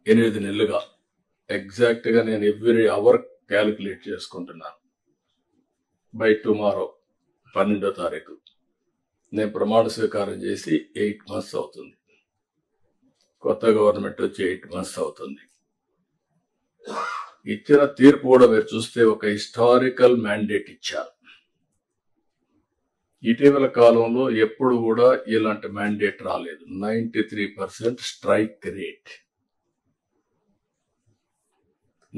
8 నెలలుగా ఎగ్జాక్ట్గా నేను ఎవ్రీ అవర్ క్యాలిక్యులేట్ చేసుకుంటున్నాను. బై టుమారో 12వ తారీఖు నేను ప్రమాణ స్వీకారం చేసి 8 months అవుతుంది. కొత్త గవర్నమెంట్ వచ్చి 8 months అవుతుంది. ఇచ్చిన తీర్పు కూడా మీరు చూస్తే ఒక హిస్టారికల్ మ్యాండేట్ ఇచ్చారు. ఇటీవల కాలంలో ఎప్పుడు కూడా ఇలాంటి మ్యాండేట్ రాలేదు. 93% స్ట్రైక్ రేట్.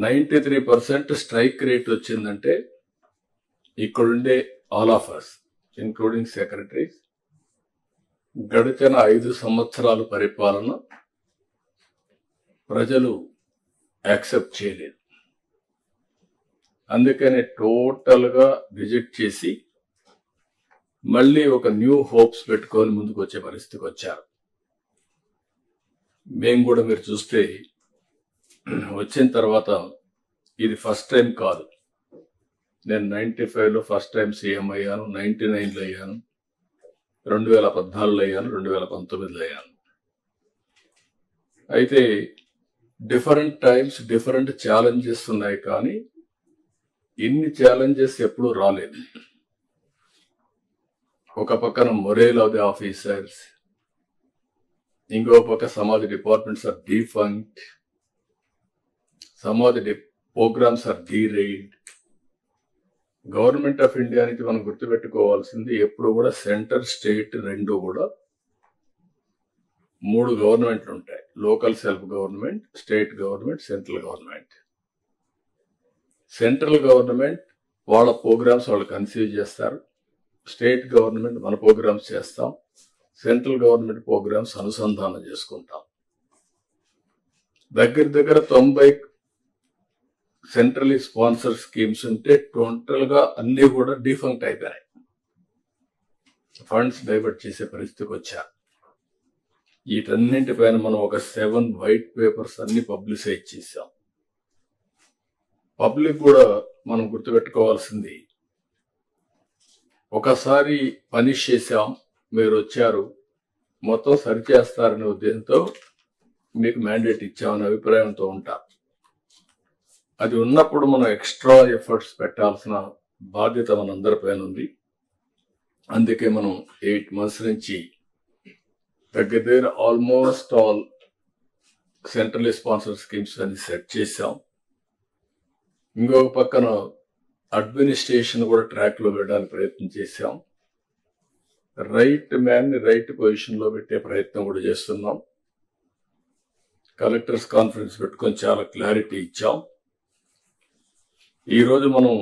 93% స్ట్రైక్ రేట్ వచ్చిందంటే ఇక్కడుండే all of us including secretaries గడిచిన 5 సంవత్సరాల పరిపాలన ప్రజలు యాక్సెప్ట్ చేయలేదు. అందుకనే టోటల్ గా రిజెక్ట్ చేసి మళ్ళీ ఒక న్యూ హోప్స్ పెట్టుకొని ముందుకు వచ్చే పరిస్థితికి వచ్చారు. మేము కూడా మీరు చూస్తే వచ్చిన తర్వాత ఇది ఫస్ట్ టైం కాదు. నేను 95లో ఫస్ట్ టైం సీఎం అయ్యాను, 99లో అయ్యాను, 2014లో అయ్యాను, 2019లో అయ్యాను. అయితే డిఫరెంట్ టైమ్స్ డిఫరెంట్ ఛాలెంజెస్ ఉన్నాయి, కానీ ఇన్ని ఛాలెంజెస్ ఎప్పుడూ రాలేదు. ఒక పక్కన మొరేల్ ఆఫ్ ది ఆఫీసర్స్, ఇంకో పక్క some of the departments are defunct, some of the programs are derailed. Government of India నుంచి మనం గుర్తుపెట్టుకోవాల్సింది ఎప్పుడు కూడా సెంటర్ స్టేట్ రెండు కూడా 3 గవర్నమెంట్లు ఉంటాయి. Local self government, state government, central government. Central government వాళ్ళ ప్రోగ్రామ్స్ వాళ్ళు కన్సీవ్ చేస్తారు, స్టేట్ గవర్నమెంట్ మన ప్రోగ్రామ్స్ చేస్తాం, సెంట్రల్ గవర్నమెంట్ ప్రోగ్రామ్స్ అనుసంధానం చేసుకుంటాం. దగ్గర 90 సెంట్రలీ స్పాన్సర్ స్కీమ్స్ ఉంటే టోటల్ గా అన్ని కూడా డిఫంక్ట్ అయిపోయాయి. ఫండ్స్ డైవర్ట్ చేసే పరిస్థితికి వచ్చారు. వీటన్నింటిపైన మనం ఒక 7 వైట్ పేపర్స్ అన్ని పబ్లిసైజ్ చేశాం. పబ్లిక్ కూడా మనం గుర్తుపెట్టుకోవాల్సింది, ఒకసారి పనిష్ చేశాం, మీరు వచ్చారు, మొత్తం సరిచేస్తారనే ఉద్దేశంతో మీకు మ్యాండేట్ ఇచ్చామనే అభిప్రాయంతో ఉంటారు. అది ఉన్నప్పుడు మనం ఎక్స్ట్రా ఎఫర్ట్స్ పెట్టాల్సిన బాధ్యత మనందరిపైన ఉంది. అందుకే మనం 8 months నుంచి దగ్గర almost all central sponsor schemes అని సెట్ చేశాం. ఇంకొక పక్కన అడ్మినిస్ట్రేషన్ కూడా ట్రాక్ లో పెట్టడానికి ప్రయత్నం చేశాం. రైట్ మ్యాన్ ని రైట్ పొజిషన్ లో పెట్టే ప్రయత్నం కూడా చేస్తున్నాం. కలెక్టర్స్ కాన్ఫరెన్స్ పెట్టుకొని చాలా క్లారిటీ ఇచ్చాం. ఈ రోజు మనం